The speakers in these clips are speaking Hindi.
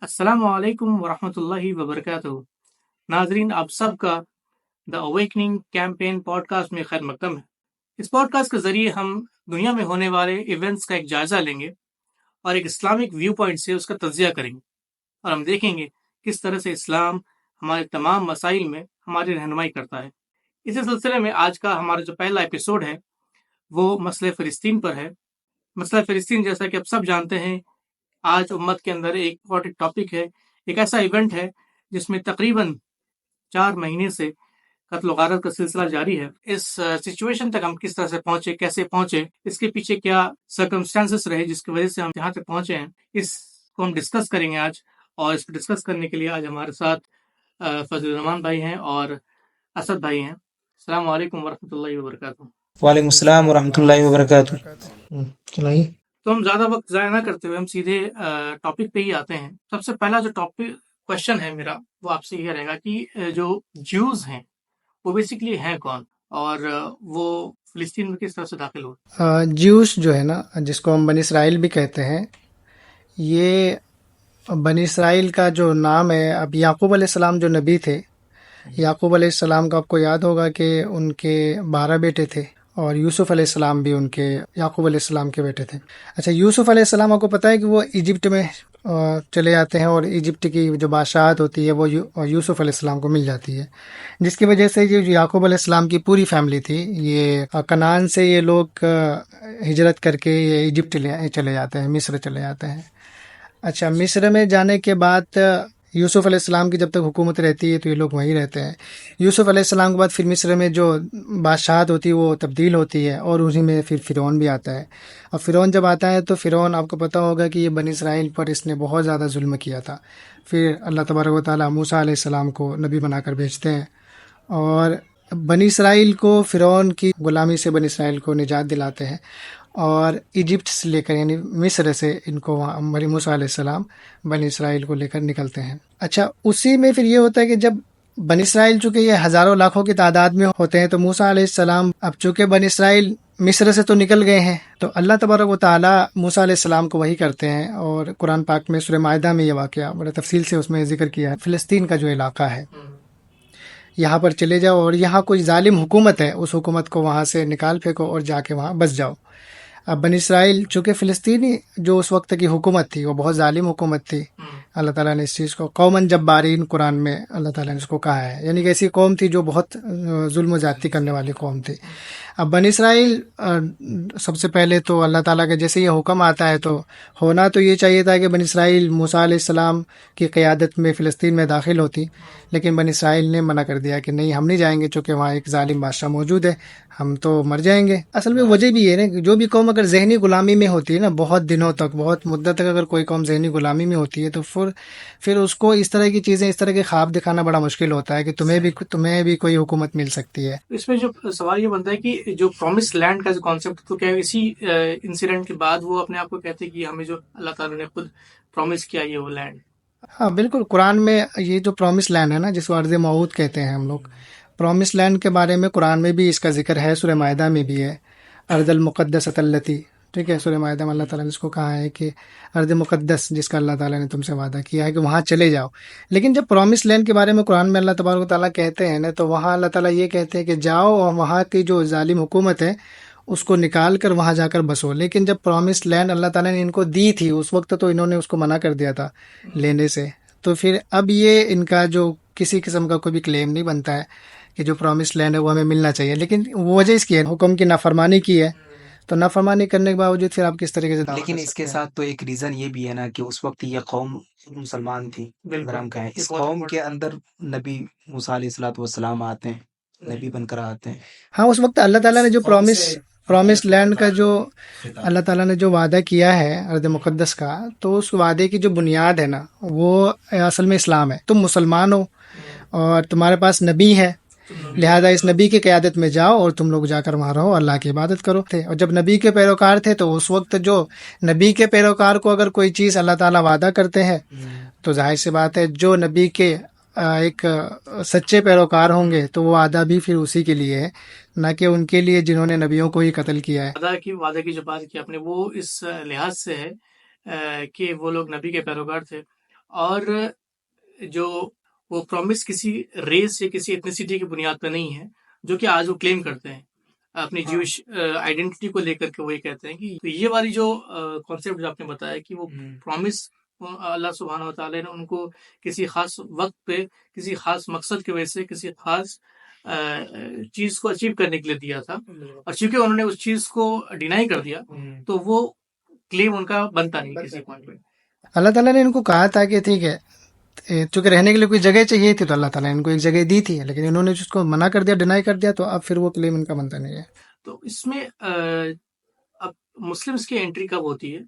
अस्सलामु अलैकुम वरहमतुल्लाहि वबरकातुहू। नाजरीन, आप सबका द अवेकनिंग कैंपेन पॉडकास्ट में खैर मकदम है। इस पॉडकास्ट के जरिए हम दुनिया में होने वाले इवेंट्स का एक जायजा लेंगे और एक इस्लामिक व्यू पॉइंट से उसका तज्जिया करेंगे और हम देखेंगे किस तरह से इस्लाम हमारे तमाम मसाइल में हमारी रहनुमाई करता है। इसी सिलसिले में आज का हमारा जो पहला एपिसोड है वो मसले फ़िलिस्तीन पर है। मसला फ़िलिस्तीन, जैसा कि आप सब जानते हैं, आज उम्मत के अंदर एक इम्पोर्टेंट टॉपिक है। एक ऐसा इवेंट है जिसमें तकरीबन 4 महीने से कत्ल वारत का सिलसिला जारी है। इस सिचुएशन तक हम किस तरह से पहुंचे, कैसे पहुंचे, इसके पीछे क्या सर्कमस्टेंसेस रहे जिसकी वजह से हम यहाँ तक पहुंचे हैं, इसको हम डिस्कस करेंगे आज। और इसको डिस्कस करने के लिए आज हमारे साथ फजल रहमान भाई हैं और असद भाई हैं। अस्सलाम वालेकुम वरहमतुल्लाहि वबरकातुहू। वालेकुम अस्सलाम वरहमतुल्लाहि वबरकातुहू। चलाइए। तो हम ज़्यादा वक्त ज़ाया ना करते हुए हम सीधे टॉपिक पे ही आते हैं। सबसे पहला जो टॉपिक क्वेश्चन है मेरा वो आपसे ये रहेगा कि जो ज्यूज हैं वो बेसिकली हैं कौन और वो फिलिस्तीन में किस तरह से दाखिल हुए। ज्यूस जो है ना, जिसको हम बनी इसराइल भी कहते हैं, ये बनी इसराइल का जो नाम है, अब याकूब अलैहिस्सलाम जो नबी थे, याकूब अलैहिस्सलाम का आपको याद होगा कि उनके 12 बेटे थे और यूसुफ अलैहिस्सलाम भी उनके याकूब अलैहिस्सलाम के बेटे थे। अच्छा, यूसुफ अलैहिस्सलाम आपको पता है कि वो इजिप्ट में चले जाते हैं और इजिप्ट की जो बादशाहत होती है वो यूसुफ अलैहिस्सलाम को मिल जाती है, जिसकी वजह से ये जो याकूब अलैहिस्सलाम की पूरी फैमिली थी, ये कनान से ये लोग हिजरत करके ये इजिप्ट चले जाते हैं, मिस्र चले जाते हैं। अच्छा, मिस्र में जाने के बाद यूसुफ अलैहिस्सलाम की जब तक हुकूमत रहती है तो ये लोग वहीं रहते हैं। यूसुफ अलैहिस्सलाम के बाद फिर मिस्र में जो बादशाहत होती है वो तब्दील होती है और उसी में फिर फ़िरौन भी आता है। और फ़िरौन जब आता है तो फ़िरौन, आपको पता होगा कि ये बनी इसराइल पर इसने बहुत ज़्यादा जुल्म किया था। फिर अल्लाह तबारक व तआला मूसा अलैहिस्सलाम को नबी बनाकर भेजते हैं और बनी इसराइल को फ़िरौन की ग़ुलामी से बनी इसराइल को निजात दिलाते हैं और इजिप्ट से लेकर, यानी मिस्र से, इनको वहाँ मूसा अलैहिस्सलाम बनी इसराइल को लेकर निकलते हैं। अच्छा, उसी में फिर ये होता है कि जब बनी इसराइल चूँकि ये हज़ारों लाखों की तादाद में होते हैं तो मूसा अलैहिस्सलाम, अब चूँकि बनी इसराइल मिस्र से तो निकल गए हैं तो अल्लाह तबारक व तआला मूसा अलैहिस्सलाम को वही करते हैं। और कुरान पाक में सूरह माइदा में ये वाक़या बड़े तफसील से उसमें ज़िक्र किया है। फ़िलिस्तीन का जो इलाका है, यहाँ पर चले जाओ और यहाँ कोई जालिम हुकूमत है, उस हुकूमत को वहाँ से निकाल फेंको और जाके वहाँ बस जाओ। अब बनी इसराइल, चूँकि फ़िलिस्तीनी जो उस वक्त की हुकूमत थी वो बहुत जालिम हुकूमत थी, अल्लाह ताला ने इस चीज़ को कौमन जब्बारीन कुरान में अल्लाह ताला ने इसको कहा है, यानी कि ऐसी कौम थी जो बहुत जुल्म ज़्यादती करने वाली कौम थी। अब बनी इसराइल, सबसे पहले तो अल्लाह ताला का जैसे ये हुक्म आता है तो होना तो ये चाहिए था कि बनी इसराइल मूसा अलैहिस्सलाम की क़यादत में फ़िलिस्तीन में दाखिल होती, लेकिन बनी इसराइल ने मना कर दिया कि नहीं, हम नहीं जाएंगे, चूँकि वहाँ एक जालिम बादशाह मौजूद है, हम तो मर जाएंगे। असल में वजह भी ये ना, जो भी कौम अगर जहनी गुलामी में होती है ना, बहुत दिनों तक, बहुत मुद्दत तक अगर कोई कौम जहनी गुलामी में होती है तो फिर उसको इस तरह की चीज़ें, इस तरह के ख्वाब दिखाना बड़ा मुश्किल होता है कि तुम्हें भी कोई हुकूमत मिल सकती है। इसमें जो सवाल ये बनता है कि जो प्रॉमिस लैंड का जो कॉन्सेप्ट, तो क्या इसी इंसिडेंट के बाद वो अपने आप को कहते हैं कि हमें जो अल्लाह ताला ने खुद प्रॉमिस किया ये वो लैंड। हाँ बिल्कुल, कुरान में ये जो प्रॉमिस लैंड है ना, जिसको अर्ज़ मऊद कहते हैं हम लोग, प्रॉमिस लैंड के बारे में कुरान में भी इसका जिक्र है, सूरह माइदा में भी है, अर्ज़ल मुक़द्दसतल्लती, ठीक है, सूरह माइदा में अल्लाह ताला ने इसको कहा है कि अर्ज़ मुक़द्दस जिसका अल्लाह ताला ने तुमसे वादा किया है कि वहाँ चले जाओ। लेकिन जब प्रॉमिस लैंड के बारे में कुरान में अल्लाह तबारक व तआला कहते हैं ना, तो वहाँ अल्लाह ताला ये कहते हैं कि जाओ और वहाँ की जो जालिम हुकूमत है उसको निकाल कर वहाँ जाकर बसो। लेकिन जब प्रॉमिस लैंड अल्लाह ताला ने इनको दी थी उस वक्त तो इन्होंने उसको मना कर दिया था लेने से। तो फिर अब ये इनका जो किसी किस्म का कोई भी क्लेम नहीं बनता है कि जो प्रॉमिस लैंड है वो हमें मिलना चाहिए, लेकिन वो वजह इसकी है, हुक्म की नाफरमानी की है। तो नाफरमानी करने के बावजूद फिर आप किस तरीके से दावा लेकिन कर इसके सकते हैं? साथ तो एक रीज़न ये भी है ना कि उस वक्त ये कौम मुसलमान थी। अगर हम कहें, इस कौम के अंदर नबी मूसा अलैहिस्सलाम आते हैं, नबी बनकर आते हैं। हाँ, उस वक्त अल्लाह ताला ने जो प्रॉमिस लैंड का जो अल्लाह ताला ने जो वादा किया है अर्ज़ मुक़द्दस का, तो उस वादे की जो बुनियाद है ना, वो असल में इस्लाम है। तुम मुसलमान हो और तुम्हारे पास नबी है, लिहाजा इस नबी की क़यादत में जाओ और तुम लोग जाकर वहाँ रहो, अल्लाह की इबादत करो थे। और जब नबी के पैरोकार थे तो उस वक्त जो नबी के पैरोकार को अगर कोई चीज़ अल्लाह ताला वादा करते हैं तो जाहिर सी बात है जो नबी के एक सच्चे पैरोकार होंगे तो वो वादा भी फिर उसी के लिए है, ना कि उनके लिए जिन्होंने नबियों को ही कत्ल किया है। वादा की जो बात की आपने वो इस लिहाज से है कि वो लोग नबी के पैरोकार थे और जो वो प्रॉमिस किसी रेस या किसी एथनिसिटी की बुनियाद पर नहीं है, जो कि आज वो क्लेम करते हैं अपनी ज्यूश आइडेंटिटी को लेकर के। वो ये कहते हैं कि तो ये वाली जो कॉन्सेप्ट जो आपने बताया कि वो प्रॉमिस अल्लाह सुब्हानहू व तआला ने उनको किसी खास वक्त पे किसी खास मकसद की वजह से किसी खास चीज को अचीव करने के लिए दिया था, और चूंकि उन्होंने उस चीज को डिनाई कर दिया तो वो क्लेम उनका बनता नहीं किसी पॉइंट पे। अल्लाह ताला ने इनको कहा था कि ठीक है, चूंकि रहने के लिए कोई जगह चाहिए थी तो अल्लाह ताला ने इनको एक जगह दी थी, लेकिन इन्होंने उसको मना कर दिया, डिनाई कर दिया, तो अब फिर वो क्लेम इनका बनता नहीं है। तो इसमें अब मुस्लिम्स की एंट्री कब होती है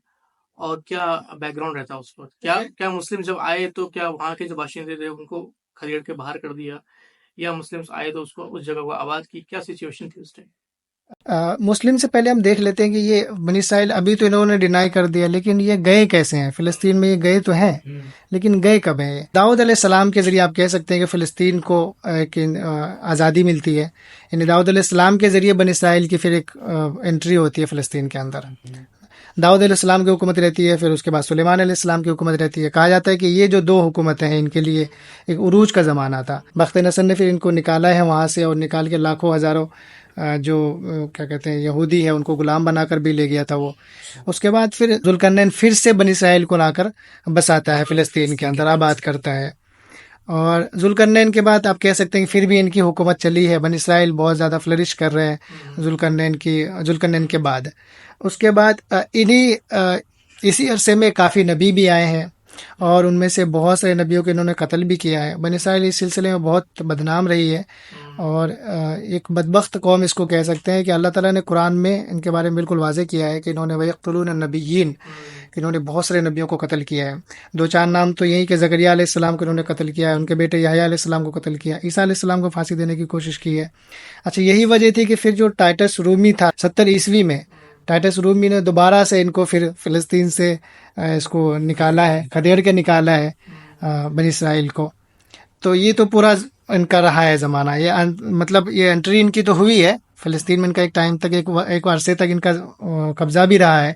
और क्या बैकग्राउंड रहता है उस वक्त? क्या मुस्लिम जब आए तो क्या वहाँ के जो बाशिंदे थे उनको खदेड़ के बाहर कर दिया, या मुस्लिम्स आए तो उसको उस जगह को आबाद की? क्या सिचुएशन थी उस टाइम? मुस्लिम से पहले हम देख लेते हैं कि ये बनी इसराइल, अभी तो इन्होंने डिनाई कर दिया, लेकिन ये गए कैसे हैं फिलिस्तीन में? ये गए तो हैं, लेकिन गए कब हैं? दाऊद अलैहिस्सलाम के जरिए आप कह सकते हैं कि फिलिस्तीन को आज़ादी मिलती है, यानी दाऊद अलैहिस्सलाम के जरिए बनी इसराइल की फिर एक एंट्री होती है फिलिस्तीन के अंदर। दाऊद अलैहिस्सलाम की हुकूमत रहती है, फिर उसके बाद सुलेमान अलैहिस्सलाम की हुकूमत रहती है। कहा जाता है कि ये जो दो हुकूमतें हैं इनके लिए एक उरूज का ज़माना था। बख्त नसर ने फिर इनको निकाला है वहाँ से, और निकाल के लाखों हज़ारों जो क्या कहते हैं यहूदी है उनको गुलाम बनाकर भी ले गया था वो। उसके बाद फिर जुल्करनैन फिर से बनी इसराइल को लाकर बसाता है फिलिस्तीन के अंदर, आबाद करता है। और जुल्करनैन के बाद आप कह सकते हैं कि फिर भी इनकी हुकूमत चली है, बनी इसराइल बहुत ज़्यादा फ्लरिश कर रहे हैं जुल्करनैन के बाद। उसके बाद इसी अरसे में काफ़ी नबी भी आए हैं, और उनमें से बहुत सारे नबियों को इन्होंने कत्ल भी किया है। बनी इसराइल इस सिलसिले में बहुत बदनाम रही है, और एक बदबख्त कौम इसको कह सकते हैं कि अल्लाह ताला ने कुरान में इनके बारे में बिल्कुल वाज़ेह किया है कि इन्होंने वयक़्तुलून नबिय्यीन, कि इन्होंने बहुत सारे नबियों को कत्ल किया है। दो चार नाम तो यही कि ज़करिया अलैहिस्सलाम को इन्होंने कत्ल किया है, उनके बेटे यहया अलैहिस्सलाम को कत्ल किया, ईसा अलैहिस्सलाम को फांसी देने की कोशिश की है। अच्छा, यही वजह थी कि फिर जो टाइटस रूमी था 70 ईस्वी में, टाइटस रूमी ने दोबारा से इनको फिर फ़िलिस्तीन से इसको निकाला है, खदेड़ के निकाला है बनी इसराइल को। तो ये तो पूरा इनका रहा है ज़माना। ये मतलब ये एंट्री इनकी तो हुई है फ़िलिस्तीन में, इनका एक टाइम तक एक अरसे तक इनका कब्ज़ा भी रहा है,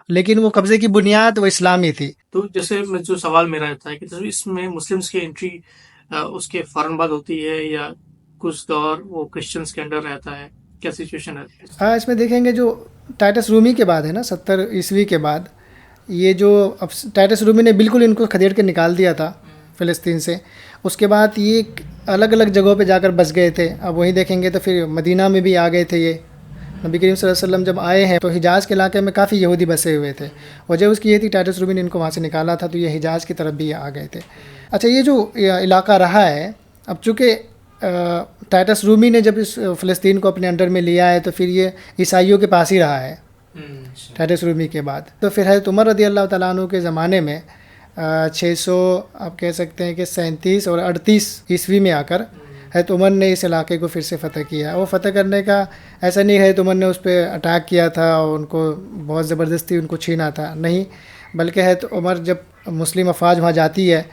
लेकिन वो कब्ज़े की बुनियाद वो इस्लामी थी। तो जैसे जो सवाल मेरा रहता है कि तो इसमें मुस्लिम्स की एंट्री उसके फ़ौरन बाद होती है या कुछ दौर वो क्रिश्चियंस के अंडर रहता है? क्या सिचुएशन है? हाँ, इसमें देखेंगे जो टाइटस रूमी के बाद है ना, 70 ईस्वी के बाद, ये जो अब टाइटस रूमी ने बिल्कुल इनको खदेड़ के निकाल दिया था फ़िलिस्तीन से। उसके बाद ये अलग अलग जगहों पे जाकर बस गए थे। अब वहीं देखेंगे तो फिर मदीना में भी आ गए थे ये। नबी करीम सल्लल्लाहु अलैहि वसल्लम जब आए हैं तो हिजाज़ के इलाके में काफ़ी यहूदी बसे हुए थे। वजह उसकी ये थी टाइटस रूमी ने इनको वहाँ से निकाला था, तो ये हिजाज़ की तरफ भी आ गए थे। अच्छा, ये जो इलाका रहा है, अब चूँकि टाइटस रूमी ने जब इस फ़िलिस्तीन को अपने अंडर में लिया है तो फिर ये ईसाइयों के पास ही रहा है टाइटस रूमी के बाद। तो फिर हज़रत उमर रज़ी अल्लाह तआला अन्हु के ज़माने में 600 आप कह सकते हैं कि 37 और 38 ईस्वी में आकर हज़रत उमर ने इस इलाके को फिर से फ़तह किया। वो फ़तह करने का ऐसा नहीं है हज़रत उमर ने उस पर अटैक किया था और उनको बहुत ज़बरदस्ती उनको छीना था, नहीं, बल्कि हज़रत उमर जब मुस्लिम अफवाज वहाँ जाती है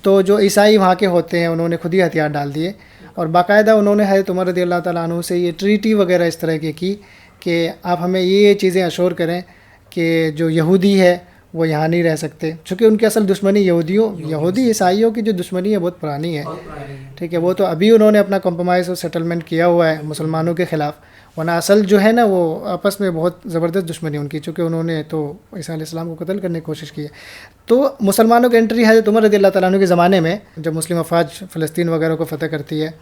तो जो ईसाई वहाँ के होते हैं उन्होंने खुद ही हथियार डाल दिए, और बाकायदा उन्होंने हज़रत उमर रज़ी अल्लाह तआला अन्हु से ये ट्रीटी वगैरह इस तरह की कि आप हमें ये चीज़ें अशोर करें कि जो यहूदी है वो यहाँ नहीं रह सकते, चूँकि उनकी असल दुश्मनी यहूदी ईसाइयों की जो दुश्मनी है बहुत पुरानी है, ठीक है। वो तो अभी उन्होंने अपना कॉम्प्रोमाइज़ और सेटलमेंट किया हुआ है मुसलमानों के ख़िलाफ़, वरना असल जो है ना वो आपस में बहुत ज़बरदस्त दुश्मनी उनकी, चूँकि उन्होंने तो ईसा अलैहिस्सलाम को कत्ल करने की कोशिश की है। तो मुसलमानों की एंट्री हज़रत उमर रज़ी अल्लाह तआला अन्हु के ज़माने में, जब मुस्लिम अफवाज फ़लस्तीन वगैरह को फ़तह करती है,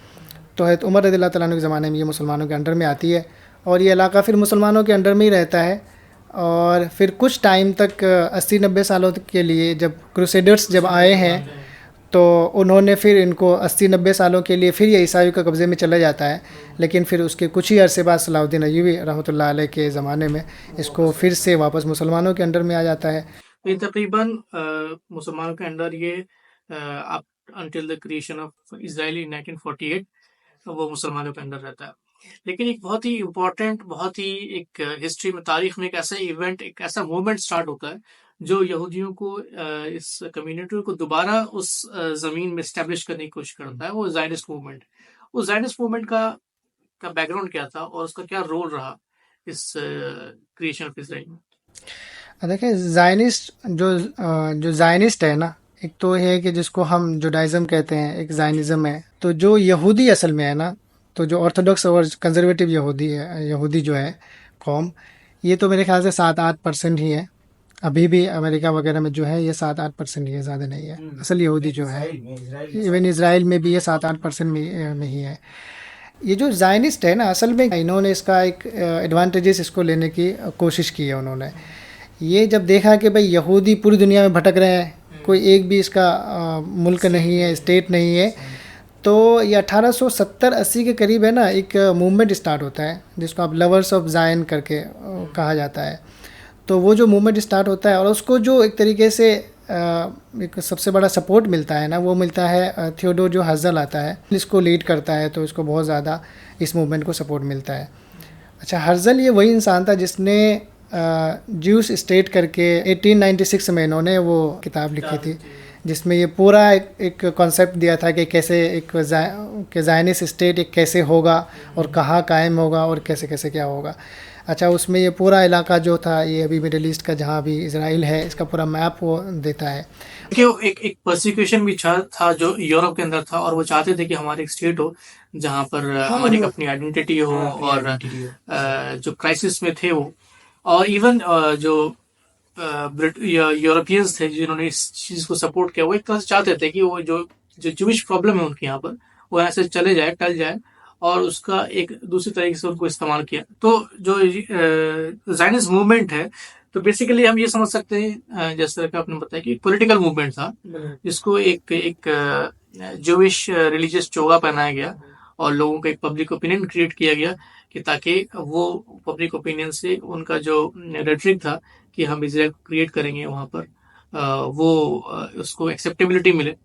तो हज़रत उमर रज़ी अल्लाह तआला अन्हु के ज़माने में ये मुसलमानों के अंडर में आती है, और ये इलाका फिर मुसलमानों के अंडर में ही रहता है। और फिर कुछ टाइम तक 80-90 सालों के लिए जब क्रूसेडर्स जब आए हैं तो उन्होंने फिर इनको 80-90 सालों के लिए फिर ये ईसाइयों के कब्ज़े में चला जाता है, लेकिन फिर उसके कुछ ही अरसे बाद सलाहुद्दीन अय्यूबी रहमतुल्लाह अलैह के ज़माने में इसको फिर से वापस मुसलमानों के अंडर में आ जाता है। ये तकरीबन मुसलमानों के अंडर ये up until the creation of Israel in 1948 वो मुसलमानों के अंडर रहता है। लेकिन एक बहुत ही इम्पोर्टेंट, बहुत ही एक हिस्ट्री में, तारीख में एक ऐसा इवेंट, एक ऐसा मूवमेंट स्टार्ट होता है जो यहूदियों को, इस कम्युनिटी को दोबारा उस ज़मीन में इस्टेब्लिश करने की कोशिश करता है, वो ज़ायनिस्ट मूवमेंट। उस ज़ायनिस्ट मूवमेंट का बैकग्राउंड क्या था और उसका क्या रोल रहा इस क्रिएशन ऑफ इजराइल में? देखिए, ज़ायनिस्ट जो ज़ायनिस्ट है ना, एक तो है कि जिसको हम जुडाइज़म कहते हैं, एक ज़ायनिज़्म है। तो जो यहूदी असल में है ना, तो जो ऑर्थोडॉक्स और कंजर्वेटिव यहूदी है, यहूदी जो है कौम, ये तो मेरे ख्याल से 7-8% ही है। अभी भी अमेरिका वगैरह में जो है ये 7-8% ही है, ज़्यादा नहीं है। असल यहूदी जो है, इवन इसराइल में भी ये 7-8% में ही है। ये जो ज़ायनिस्ट है ना, असल में इन्होंने इसका एक एडवांटेजेस इसको लेने की कोशिश की है उन्होंने। ये जब देखा कि भाई यहूदी पूरी दुनिया में भटक रहे हैं, कोई एक भी इसका मुल्क नहीं है, स्टेट नहीं है, तो ये 1870-80 के करीब है ना, एक मूवमेंट स्टार्ट होता है जिसको आप लवर्स ऑफ जायन करके कहा जाता है। तो वो जो मूवमेंट स्टार्ट होता है और उसको जो एक तरीके से एक सबसे बड़ा सपोर्ट मिलता है ना, वो मिलता है थियोडोर जो हर्जल आता है, इसको लीड करता है, तो इसको बहुत ज़्यादा इस मूवमेंट को सपोर्ट मिलता है। अच्छा, हर्जल ये वही इंसान था जिसने ज्यूस स्टेट करके 1896 में इन्होंने वो किताब लिखी थी, जिसमें ये पूरा एक कॉन्सेप्ट दिया था कि कैसे एक ज़ायनिस्ट स्टेट एक कैसे होगा और कहाँ कायम होगा और कैसे कैसे क्या होगा। अच्छा, उसमें ये पूरा इलाका जो था, ये अभी मिडिल ईस्ट का जहाँ भी इसराइल है, इसका पूरा मैप वो देता है। कि एक परसिक्यूशन भी था जो यूरोप के अंदर था, और वो चाहते थे कि हमारे एक स्टेट हो जहाँ पर हमारी एक अपनी आइडेंटिटी हो, और जो क्राइसिस में थे वो, और इवन जो यूरोपियंस थे जिन्होंने इस चीज़ को सपोर्ट किया, वो एक तरह से चाहते थे कि वो जो जो जूविश प्रॉब्लम है उनके यहाँ पर, वो ऐसे चले जाए, टल जाए, और उसका एक दूसरी तरीके से उनको इस्तेमाल किया। तो जो ज़ायनिस्ट मूवमेंट है, तो बेसिकली हम ये समझ सकते हैं, जैसे कि आपने बताया कि पॉलिटिकल मूवमेंट था, जिसको एक जूविश रिलीजियस चोगा पहनाया गया और लोगों का एक पब्लिक ओपिनियन क्रिएट किया गया, कि ताकि वो पब्लिक ओपिनियन से उनका जो रेटरिक था कि हम इसराइल क्रिएट करेंगे वहाँ पर, वो उसको एक्सेप्टेबिलिटी मिले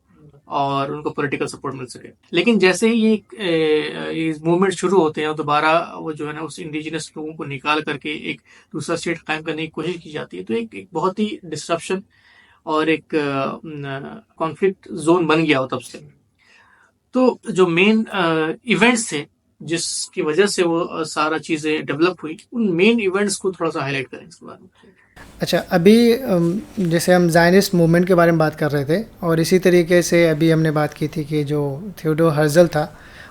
और उनको पॉलिटिकल सपोर्ट मिल सके। लेकिन जैसे ही ये मूवमेंट शुरू होते हैं, दोबारा वो जो है ना उस इंडिजिनस लोगों को निकाल करके एक दूसरा स्टेट कायम करने की कोशिश की जाती है, तो एक बहुत ही डिस्ट्रप्शन और एक कॉन्फ्लिक्ट जोन बन गया हो तब से। तो जो मेन इवेंट्स थे जिसकी वजह से वो सारा चीज़ें डेवलप हुई, उन मेन इवेंट्स को थोड़ा सा हाईलाइट करें इसके बारे में। अच्छा, अभी जैसे हम ज़ायनिस्ट मूवमेंट के बारे में बात कर रहे थे, और इसी तरीके से अभी हमने बात की थी कि जो थियोडोर हर्जल था,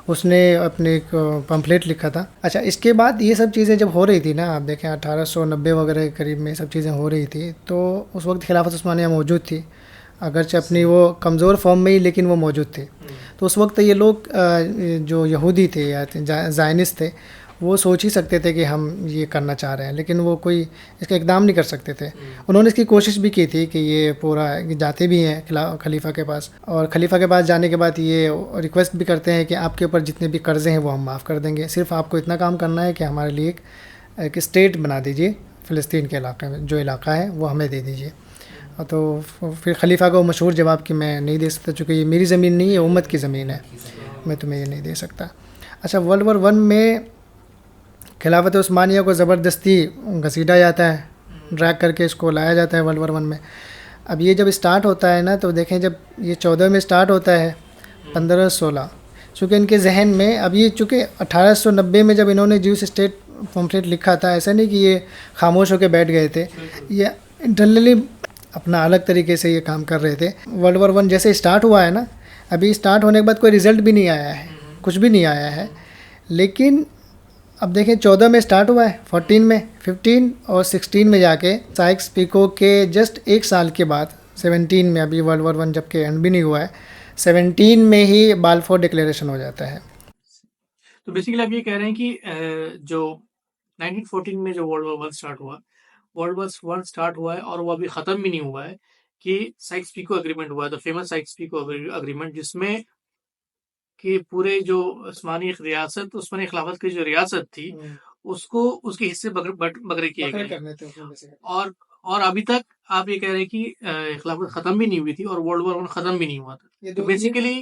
उसने अपने एक पम्फलेट लिखा था। अच्छा, इसके बाद ये सब चीज़ें जब हो रही थी ना, आप देखें 1890 वगैरह के करीब में सब चीज़ें हो रही थी, तो उस वक्त खिलाफत उस्मानिया मौजूद थी, अगरचे अपनी वो कमज़ोर फॉर्म में ही, लेकिन वो मौजूद थी। तो उस वक्त ये लोग जो यहूदी थे या ज़ायनिस्ट थे, वो सोच ही सकते थे कि हम ये करना चाह रहे हैं, लेकिन वो कोई इसका इकदाम नहीं कर सकते थे। उन्होंने इसकी कोशिश भी की थी कि ये पूरा जाते भी हैं खलीफा के पास, और खलीफा के पास जाने के बाद ये रिक्वेस्ट भी करते हैं कि आपके ऊपर जितने भी कर्ज़े हैं वो हम माफ़ कर देंगे, सिर्फ आपको इतना काम करना है कि हमारे लिए एक स्टेट बना दीजिए फ़िलिस्तीन के इलाके में, जो इलाका है वो हमें दे दीजिए। तो फिर खलीफा को मशहूर जवाब कि मैं नहीं दे सकता, चूँकि ये मेरी ज़मीन नहीं है, उम्मत की ज़मीन है, मैं तुम्हें ये नहीं दे सकता। अच्छा, वर्ल्ड वॉर 1 में खिलाफत उस्मानिया को ज़बरदस्ती घसीटा जाता है, ड्रैग करके इसको लाया जाता है वर्ल्ड वॉर 1 में। अब ये जब स्टार्ट होता है ना, तो देखें जब ये 14 में स्टार्ट होता है, 15-16, चूँकि इनके जहन में अब ये, चूँकि 1890 में जब इन्होंने ज्यूस स्टेट पम्फलेट लिखा था, ऐसा नहीं कि ये खामोश होकर बैठ गए थे, ये इंटरनली अपना अलग तरीके से ये काम कर रहे थे। वर्ल्ड वॉर 1 जैसे स्टार्ट हुआ है ना, अभी स्टार्ट होने के बाद कोई रिज़ल्ट भी नहीं आया है, कुछ भी नहीं आया है, लेकिन अब देखें 14 में स्टार्ट हुआ है, 14 में, 15 और 16 में जाके साइक्स पिको के जस्ट एक साल के बाद 17 में, अभी वर्ल्ड वॉर 1 जबकि एंड भी नहीं हुआ है, 17 में ही बाल्फोर डिक्लेरेशन हो जाता है। तो बेसिकली आप ये कह रहे हैं कि जो 1914 में जो वर्ल्ड वॉर 1 स्टार्ट हुआ, वर्ल्ड वॉर 1 स्टार्ट हुआ है और वो अभी ख़त्म भी नहीं हुआ है, कि साइक्स पिको एग्रीमेंट हुआ है, the famous Sykes Picot agreement, जिसमें कि पूरे जो उस्मानी खिलाफत की जो रियासत थी, उसको उसके हिस्से बकरे किए गए। और अभी तक आप ये कह रहे हैं कि खिलाफत खत्म भी नहीं हुई थी और वर्ल्ड वॉर 1 खत्म भी नहीं हुआ था। तो बेसिकली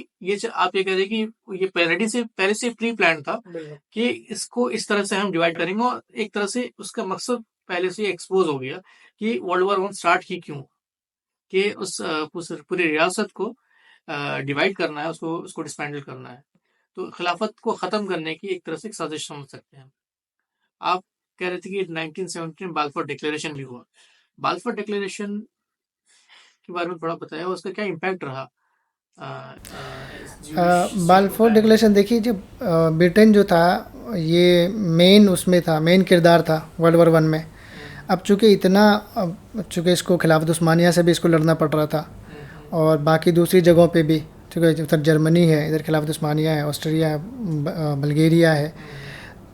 आप ये कह रहे हैं कि ये पहले से प्री प्लान था कि इसको इस तरह से हम डिवाइड करेंगे, और एक तरह से उसका मकसद पहले से एक्सपोज हो गया कि वर्ल्ड वॉर 1 स्टार्ट ही क्यों, कि उस पूरी रियासत को डिवाइड करना है, उसको डिसमेंटल करना है। तो खिलाफत को ख़त्म करने की एक तरह से एक साजिश समझ सकते हैं। आप कह रहे थे कि 1917 में बाल्फोर डिक्लेरेशन भी हुआ। बाल्फोर डिक्लेरेशन के बारे में थोड़ा बताया, उसका क्या इम्पैक्ट रहा बाल्फोर डिक्लेरेशन देखिए, जब ब्रिटेन जो था ये मेन उसमें था, मेन किरदार था वर्ल्ड वॉर 1 में। अब चूँकि इसको खिलाफत उस्मानिया से भी इसको लड़ना पड़ रहा था, और बाकी दूसरी जगहों पे भी, चूँकि उधर जर्मनी है, इधर खिलाफत उस्मानिया है, ऑस्ट्रिया है, बल्गेरिया है,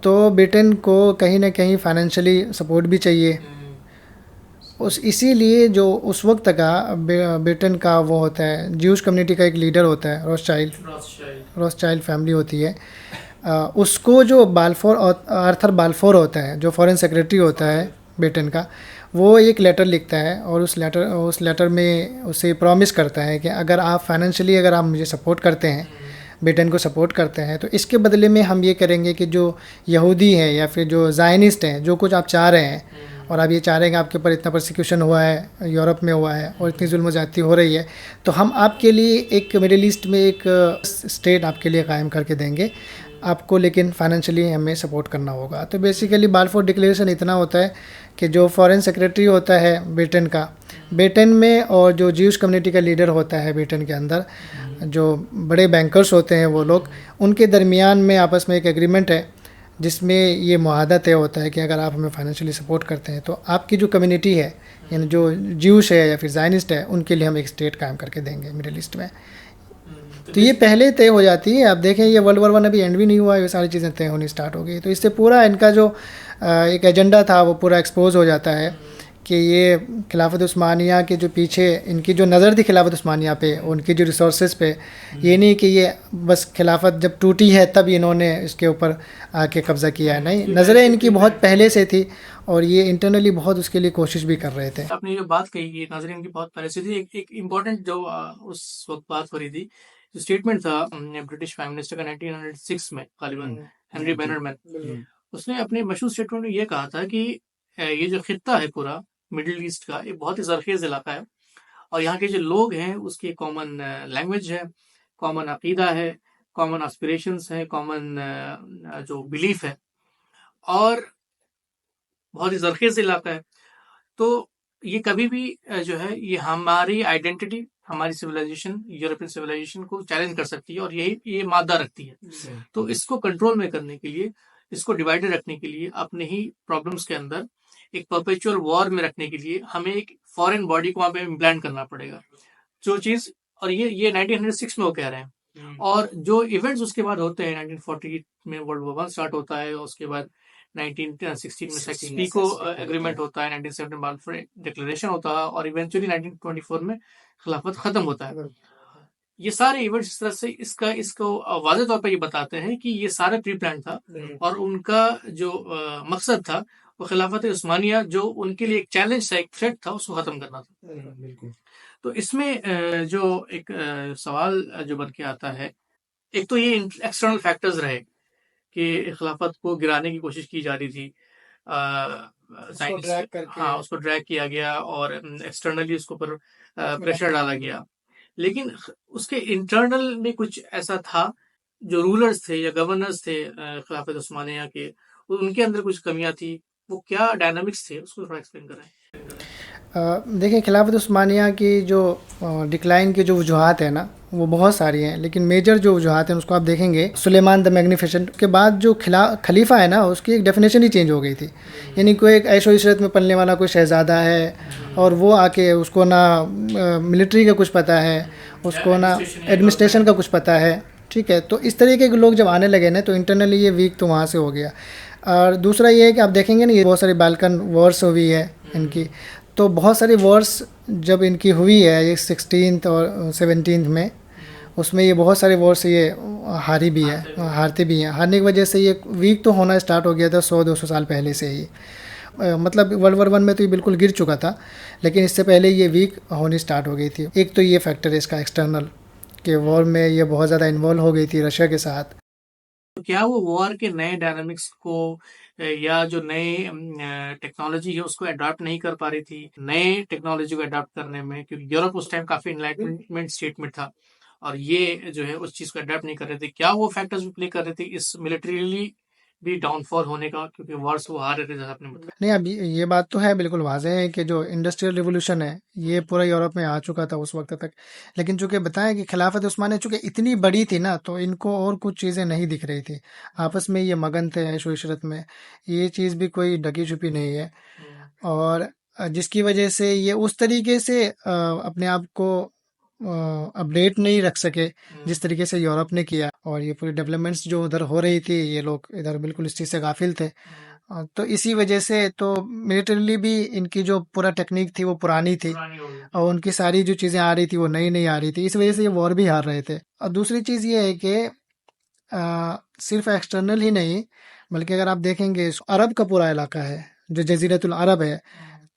तो ब्रिटेन को कहीं ना कहीं फाइनेंशियली सपोर्ट भी चाहिए। इसीलिए जो उस वक्त का ब्रिटेन का वो होता है, ज्यूश कम्युनिटी का एक लीडर होता है, रॉथस्चाइल्ड फैमिली होती है, उसको जो आर्थर बाल्फोर होता है, जो फॉरेन सेक्रेटरी होता है ब्रिटेन का, वो एक लेटर लिखता है, और उस लेटर में उसे प्रॉमिस करता है कि अगर आप फाइनेंशियली अगर आप मुझे सपोर्ट करते हैं, ब्रिटेन को सपोर्ट करते हैं, तो इसके बदले में हम ये करेंगे कि जो यहूदी हैं या फिर जो ज़ायनिस्ट हैं, जो कुछ आप चाह रहे हैं, और आप ये चाह रहे हैं कि आपके ऊपर इतना प्रोसिक्यूशन हुआ है, यूरोप में हुआ है, और इतनी जुल्म ज़्यादती हो रही है, तो हम आपके लिए एक मिडिल ईस्ट में एक स्टेट आपके लिए कायम करके देंगे आपको, लेकिन फाइनेंशियली हमें सपोर्ट करना होगा। तो बेसिकली बाल्फोर डिक्लेरेशन इतना होता है कि जो फॉरेन सेक्रेटरी होता है ब्रिटेन में, और जो ज्यूश कम्युनिटी का लीडर होता है ब्रिटेन के अंदर, जो बड़े बैंकर्स होते हैं वो लोग, उनके दरमियान में आपस में एक एग्रीमेंट है, जिसमें ये मुआहदा तय होता है कि अगर आप हमें फाइनेंशियली सपोर्ट करते हैं, तो आपकी जो कम्युनिटी है, यानी जो ज्यूश है या फिर ज़ायनिस्ट है, उनके लिए हम एक स्टेट कायम करके देंगे मिडिल ईस्ट में। तो ये पहले तय हो जाती है। आप देखें, ये वर्ल्ड वॉर 1 अभी एंड भी नहीं हुआ, ये सारी चीज़ें तय होनी स्टार्ट हो गई। तो इससे पूरा इनका जो एक एजेंडा था वो पूरा एक्सपोज हो जाता है कि ये खिलाफत उस्मानिया के जो पीछे इनकी जो नज़र थी खिलाफत उस्मानिया पे, उनकी जो रिसोर्सेज पे, ये नहीं कि ये बस खिलाफत जब टूटी है तब इन्होंने इसके ऊपर आके कब्ज़ा किया है, नहीं, नज़रें इनकी बहुत पहले से थी, और ये इंटरनली बहुत उसके लिए कोशिश भी कर रहे थे। आपने जो बात कही, ये नाजरीन की बहुत पहले से थी। एक इम्पोर्टेंट जो उस वक्त बात हो रही थी, जो स्टेटमेंट था ब्रिटिश प्राइम मिनिस्टर का 1906 में, गालिबन हेनरी बेनरमैन, उसने अपने मशहूर स्टेटमेंट में ये कहा था कि ये जो खित्ता है पूरा मिडिल ईस्ट का, ये बहुत ही जरखेज इलाका है, और यहाँ के जो लोग हैं उसकी कॉमन लैंग्वेज है, कॉमन अकीदा है, कॉमन एस्पिरेशंस है, कॉमन जो बिलीफ है, और बहुत ही जरखेज इलाका है। तो ये कभी भी जो है ये हमारी आइडेंटिटी, हमारी सिविलाइजेशन, यूरोपियन सिविलाइजेशन को चैलेंज कर सकती है, और यही ये मादा रखती है। तो इसको कंट्रोल में करने के लिए, इसको डिवाइडेड रखने के लिए, अपने ही प्रॉब्लम्स के अंदर एक परपेचुअल वॉर में रखने के लिए हमें एक फॉरेन बॉडी को वहां पे इम्प्लांट करना पड़ेगा, जो चीज, और ये 1906 में वो कह रहे हैं। और जो इवेंट्स उसके बाद होते हैं, 1940 में वर्ल्ड वॉर 1 स्टार्ट होता है, उसके बाद 1916 में साइक्स-पीको एग्रीमेंट होता है, 1917 में बाल्फोर डिक्लेरेशन होता है, और इवेंचुअली 1924 में खिलाफत खत्म होता है। ये सारे इवेंट्स इस तरह से इसको वाज़ेह तौर पर ये बताते हैं कि ये सारा प्री प्लान था, और उनका जो मकसद था वो खिलाफत उस्मानिया, जो उनके लिए एक चैलेंज था, एक थ्रेट था, उसको खत्म करना था। तो इसमें जो एक सवाल जो बन के आता है, एक तो ये एक्सटर्नल फैक्टर्स रहे कि खिलाफत को गिराने की कोशिश की जा रही थी, उसको ड्रैग किया गया, और एक्सटर्नली उसके ऊपर प्रेशर डाला गया। लेकिन उसके इंटरनल में कुछ ऐसा था, जो रूलर्स थे या गवर्नर्स थे खिलाफत उस्मानिया के, उनके अंदर कुछ कमियां थी। वो क्या डायनामिक्स थे, उसको थोड़ा एक्सप्लेन करें। देखिए, खिलाफत उस्मानिया की जो डिक्लाइन की जो वजूहत है ना, वो बहुत सारी हैं, लेकिन मेजर जो वजूहत हैं उसको आप देखेंगे, सुलेमान द मैग्निफिसेंट के बाद जो खलीफा है ना, उसकी एक डेफिनेशन ही चेंज हो गई थी। यानी कोई एक ऐशो इशरत में पलने वाला कोई शहज़ादा है, और वो आके उसको ना मिलिट्री का कुछ पता है, उसको ना एडमिनिस्ट्रेशन का कुछ पता है, ठीक है। तो इस तरीके के लोग जब आने लगे ना, तो इंटरनली ये वीक तो वहाँ से हो गया। और दूसरा ये है कि आप देखेंगे ना, ये बहुत सारी बाल्कन वॉर्स हुई है इनकी, तो बहुत सारी वॉर्स जब इनकी हुई है, ये 16th और 17th में, उसमें ये बहुत सारे वॉर्स ये हारते भी हैं। हारने की वजह से ये वीक तो होना स्टार्ट हो गया था 100-200 साल पहले से ही। मतलब वर्ल्ड वॉर 1 में तो ये बिल्कुल गिर चुका था, लेकिन इससे पहले ये वीक होनी स्टार्ट हो गई थी। एक तो ये फैक्टर है इसका एक्सटर्नल, कि वॉर में ये बहुत ज़्यादा इन्वॉल्व हो गई थी रशिया के साथ। तो क्या वो वॉर के नए डायनामिक्स को या जो नए टेक्नोलॉजी है उसको अडॉप्ट नहीं कर पा रही थी, नए टेक्नोलॉजी को अडॉप्ट करने में, क्योंकि यूरोप उस टाइम काफी इनलाइटमेंट स्टेट में था, और ये जो है उस चीज को अडॉप्ट नहीं कर रहे थे। क्या वो फैक्टर्स भी प्ले कर रहे थे इस मिलिट्रीली भी डाउनफॉल होने का, क्योंकि वॉर्स वो हार रहे थे जैसा आपने बताया। नहीं, अब ये बात तो है, बिल्कुल वाज़ेह है कि जो इंडस्ट्रियल रिवॉल्यूशन है ये पूरा यूरोप में आ चुका था उस वक्त तक। लेकिन चूंकि बताया कि खिलाफत उस्मानिया चूंकि इतनी बड़ी थी ना, तो इनको और कुछ चीज़ें नहीं दिख रही थी। आपस में ये मगन थे ऐशो इशरत में, ये चीज़ भी कोई ढकी छुपी नहीं है। और जिसकी वजह से ये उस तरीके से अपने आप को अपडेट नहीं रख सके जिस तरीके से यूरोप ने किया। और ये पूरी डेवलपमेंट्स जो उधर हो रही थी, ये लोग इधर बिल्कुल इस चीज़ से गाफिल थे। तो इसी वजह से तो मिलिटरीली भी इनकी जो पूरा टेक्निक थी वो पुरानी थी, और उनकी सारी जो चीज़ें आ रही थी वो नई नई आ रही थी। इस वजह से ये वॉर भी हार रहे थे। और दूसरी चीज़ ये है कि सिर्फ एक्सटर्नल ही नहीं, बल्कि अगर आप देखेंगे अरब का पूरा इलाका है जो जजीरतुल अरब है,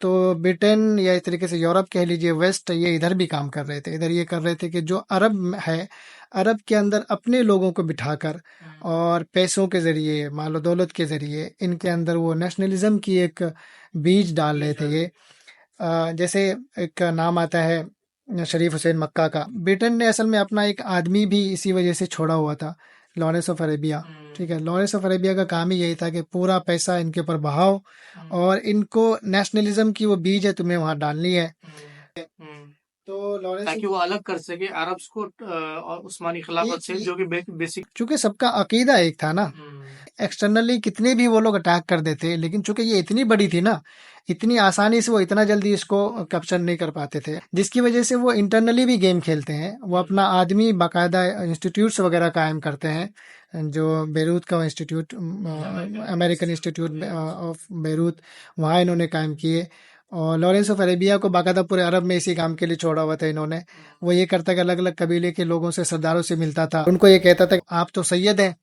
तो ब्रिटेन या इस तरीके से यूरोप कह लीजिए, वेस्ट, ये इधर भी काम कर रहे थे। इधर ये कर रहे थे कि जो अरब है, अरब के अंदर अपने लोगों को बिठाकर और पैसों के ज़रिए, मालो दौलत के ज़रिए इनके अंदर वो नेशनलिज्म की एक बीज डाल रहे थे। ये जैसे एक नाम आता है शरीफ हुसैन मक्का का। ब्रिटेन ने असल में अपना एक आदमी भी इसी वजह से छोड़ा हुआ था, लॉरेंस ऑफ अरेबिया। ठीक है, लॉरेंस ऑफ अरेबिया का काम ही यही था कि पूरा पैसा इनके ऊपर बहाओ और इनको नेशनलिज्म की वो बीज है तुम्हें वहां डालनी है। तो लॉरेंस, ताकि वो अलग कर सके अरब्स को और उस्मानी खिलाफत से, जो कि बेसिक। चूंकि सबका अकीदा एक था ना, एक्सटर्नली कितने भी वो लोग अटैक कर देते, लेकिन चूंकि ये इतनी बड़ी थी ना, इतनी आसानी से वो इतना जल्दी इसको कैप्चर नहीं कर पाते थे, जिसकी वजह से वो इंटरनली भी गेम खेलते हैं। वो अपना आदमी बाकायदा इंस्टीट्यूट्स वगैरह कायम करते हैं, जो बेरूत का institute, American institute of Beirut, वहाँ इन्होंने कायम किए। और लॉरेंस ऑफ अरेबिया को बाकायदा पूरे अरब में इसी काम के लिए छोड़ा हुआ था इन्होंने। वो ये करता कि अलग अलग कबीले के लोगों से, सरदारों से मिलता था, उनको ये कहता था आप तो सैयद हैं,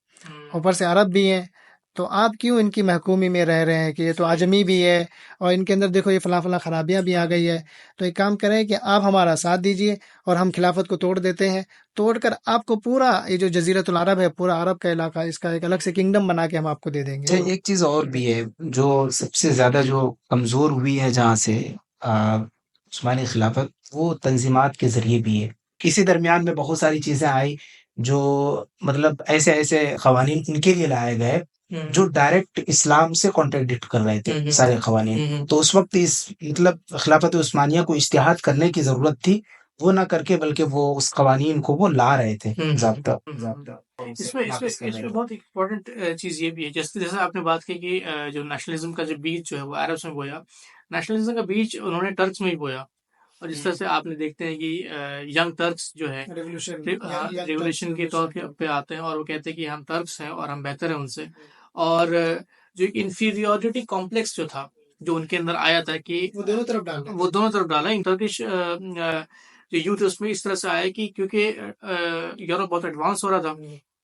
ऊपर से अरब भी हैं, तो आप क्यों इनकी महकूमी में रह रहे हैं, कि ये तो आजमी भी है और इनके अंदर देखो ये फला फला खराबियां भी आ गई है। तो एक काम करें कि आप हमारा साथ दीजिए और हम खिलाफत को तोड़ देते हैं, तोड़कर आपको पूरा ये जो जजीरतुल अरब है, पूरा अरब का इलाका, इसका एक अलग से किंगडम बना के हम आपको दे देंगे। अच्छा, एक चीज और भी है जो सबसे ज्यादा जो कमजोर हुई है जहाँ से उस्मानी खिलाफत, वो तंजीमात के जरिए भी है। इसी दरमियान में बहुत सारी चीजें आई जो मतलब ऐसे ऐसे कवानीन इनके लिए लाए गए जो डायरेक्ट इस्लाम से कॉन्ट्रडिक्ट कर रहे थे सारे कवानीन। तो उस वक्त इस मतलब खिलाफत उस्मानिया को इज्तिहाद करने की जरूरत थी, वो ना करके बल्कि वो उस कवानीन को वो ला रहे थे ज़ाब्ता। इसमें बहुत इम्पोर्टेंट चीज ये भी है, जैसे जैसे आपने बात की कि जो नेशनलिज्म का जो बीज जो है वो अरब्स में बोया। नेशनलिज्म का बीज उन्होंने टर्क्स में ही बोया। और जिस तरह से आपने देखते हैं कि यंग टर्क्स जो है रेवोल्यूशन के तौर पे आते हैं और वो कहते हैं कि हम टर्क्स हैं और हम बेहतर हैं उनसे। और जो एक इंफीरियोरिटी कॉम्प्लेक्स जो था, जो उनके अंदर आया था कि वो दोनों तरफ डाला। इन टर्किश जो यूथ उसमें इस तरह से आया कि क्योंकि यूरोप बहुत एडवांस हो रहा था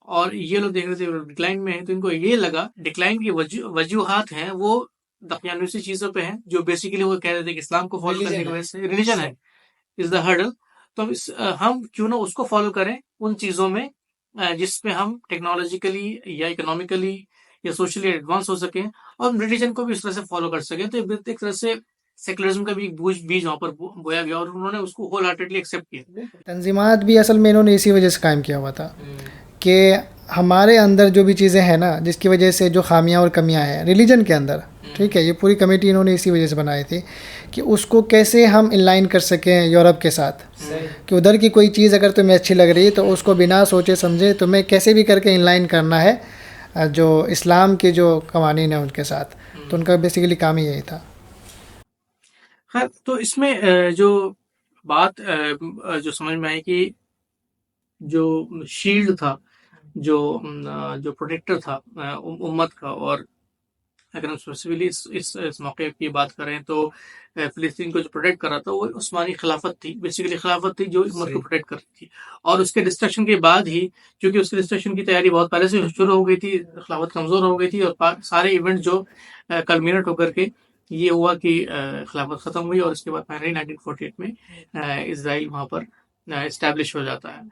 और ये लोग देख रहे थे डिक्लाइन में है, तो इनको ये लगा डिक्लाइन की वजूहात हैं वो दकियानुसी चीजों पे हैं, जो बेसिकली वो कह रहे थे कि इस्लाम को फॉलो करने की वजह से रिलीजन है इज द हर्डल। तो हम क्यों ना उसको फॉलो करें उन चीजों में जिसमें हम टेक्नोलॉजिकली या इकोनॉमिकली या सोशली एडवांस हो सके और रिलीजन को भी इस तरह से फॉलो कर सके। तो एक तरह से सेकुलरिज्म का भी एक बीज वहां पर बोया गया और उन्होंने उसको होल हार्टेडली एक्सेप्ट किया। तंजीमात भी असल में इन्होंने इसी वजह से कायम किया हुआ था कि हमारे अंदर जो भी चीज़ें हैं ना, जिसकी वजह से जो खामियां और कमियां हैं रिलीजन के अंदर, ठीक है, ये पूरी कमेटी इन्होंने इसी वजह से बनाई थी कि उसको कैसे हम इनलाइन कर सकें यूरोप के साथ, कि उधर की कोई चीज़ अगर तुम्हें अच्छी लग रही है तो उसको बिना सोचे समझे तुम्हें कैसे भी करके इनलाइन करना है जो इस्लाम के जो कवानीन है उनके साथ। तो उनका बेसिकली काम ही यही था। खैर, तो इसमें जो बात जो समझ में आई कि जो शील्ड था, जो प्रोटेक्टर था उम्मत का, और अगर हम स्पेसिफिकली इस मौके की बात करें तो फिलिस्तीन को जो प्रोटेक्ट कर रहा था वो उस्मानी खिलाफत थी। बेसिकली खिलाफत थी जो उम्मत को प्रोटेक्ट कर रही थी। और उसके डिस्ट्रक्शन के बाद ही, क्योंकि उसके डिस्ट्रक्शन की तैयारी बहुत पहले से शुरू हो गई थी, खिलाफत कमज़ोर हो गई थी और सारे इवेंट जो कल्मिनेट होकर के ये हुआ कि खिलाफत ख़त्म हुई और उसके बाद फाइनली 1948 में इसराइल वहाँ पर इस्टेब्लिश हो जाता है।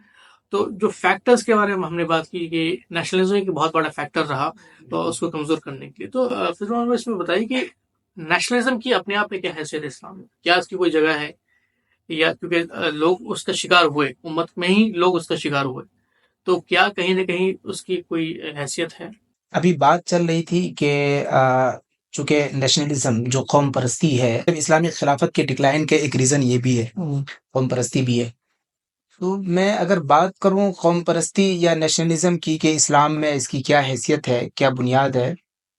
तो जो फैक्टर्स के बारे में हमने बात की कि नेशनलिज्म एक बहुत बड़ा फैक्टर रहा तो उसको कमज़ोर करने के लिए। तो फिर इसमें बताइए कि नेशनलिज्म की अपने आप में क्या हैसियत है इस्लाम में, क्या इसकी कोई जगह है, या क्योंकि लोग उसका शिकार हुए, उम्मत में ही लोग उसका शिकार हुए, तो क्या कहीं ना कहीं उसकी कोई हैसियत है? अभी बात चल रही थी कि चूंकि नेशनलिज्म जो कौम परस्ती है, इस्लामिक खिलाफत के डिक्लाइन के एक रीजन ये भी है, कौम परस्ती भी है। तो मैं अगर बात करूं कौम परस्ती या नेशनलिज्म की कि इस्लाम में इसकी क्या हैसियत है, क्या बुनियाद है,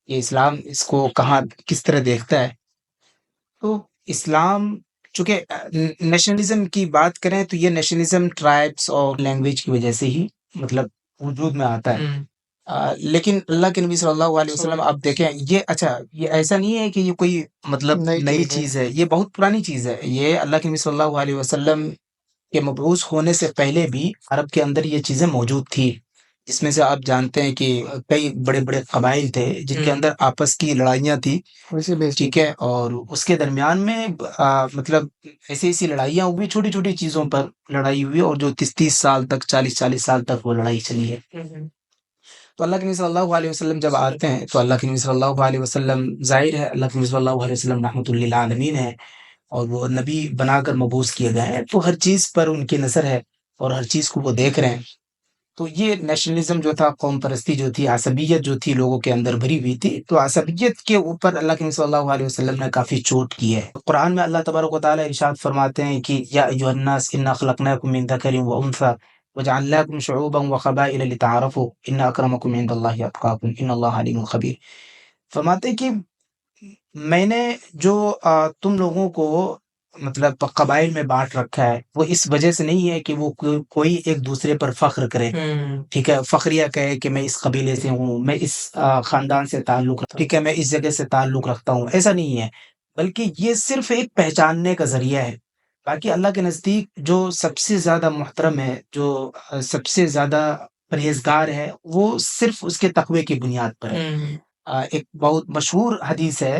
ये इस्लाम इसको कहाँ किस तरह देखता है, तो इस्लाम चूंकि नेशनलिज्म की बात करें तो ये नेशनलिज्म ट्राइब्स और लैंग्वेज की वजह से ही मतलब वजूद में आता है। लेकिन अल्लाह के नबी सल्लल्लाहु अलैहि वसल्लम आप देखें ये अच्छा ये ऐसा नहीं है कि ये कोई मतलब नई नई चीज है। चीज है, ये बहुत पुरानी चीज है। ये अल्लाह के नबी सल्लल्लाहु अलैहि वसल्लम के मबऊस होने से पहले भी अरब के अंदर ये चीजें मौजूद थी, जिसमें से आप जानते हैं कि कई बड़े बड़े कबाइल थे जिनके अंदर आपस की लड़ाइयाँ थी, वैसे बेस ठीक है, और उसके दरमियान में मतलब ऐसी ऐसी लड़ाइयाँ हुई, छोटी छोटी चीजों पर लड़ाई हुई और जो 30-30 साल तक 40-40 साल तक वो लड़ाई चली है। तो अल्लाह के नबी सल्लल्लाहु अलैहि वसल्लम जब आते हैं तो अल्लाह के नबी सल्लल्लाहु अलैहि वसल्लम जाहिर है अल्लाह के नबी सल्लल्लाहु अलैहि वसल्लम रहमतुल लिल आलमीन है और वो नबी बनाकर मबूस किए गए हैं, तो हर चीज पर उनकी नजर है और हर चीज को वो देख रहे हैं। तो ये नेशनलिज्म जो था, कौम परस्ती जो थी, असबियत जो थी लोगों के अंदर भरी हुई थी, तो असबियत के ऊपर अल्लाह के नबी सल्लल्लाहु अलैहि वसल्लम ने काफी चोट की है। कुरान में अल्लाह तबारक व तआला इरशाद फरमाते हैं कि या अय्युहन्नास इन्ना खलकनाकुम मिन ज़करिन व उन्सा वजअलनाकुम शुऊबन व क़बाइल लितआरफू इन्न अक्रमकुम इंदल्लाहि अतकाकुम इन्नल्लाहा अलीमुल खबीर। फरमाते हैं कि मैंने जो तुम लोगों को मतलब कबाइल में बांट रखा है वो इस वजह से नहीं है कि वो कोई एक दूसरे पर फख्र करे, ठीक है, फखरिया कहे कि मैं इस कबीले से हूँ, मैं इस खानदान से ताल्लुक ठीक है, मैं इस जगह से ताल्लुक रखता हूँ, ऐसा नहीं है, बल्कि ये सिर्फ एक पहचानने का जरिया है। बाकी अल्लाह के नजदीक जो सबसे ज्यादा मुहतरम है, जो सबसे ज्यादा परहेजगार है, वो सिर्फ उसके तकवे की बुनियाद पर है। एक बहुत मशहूर हदीस है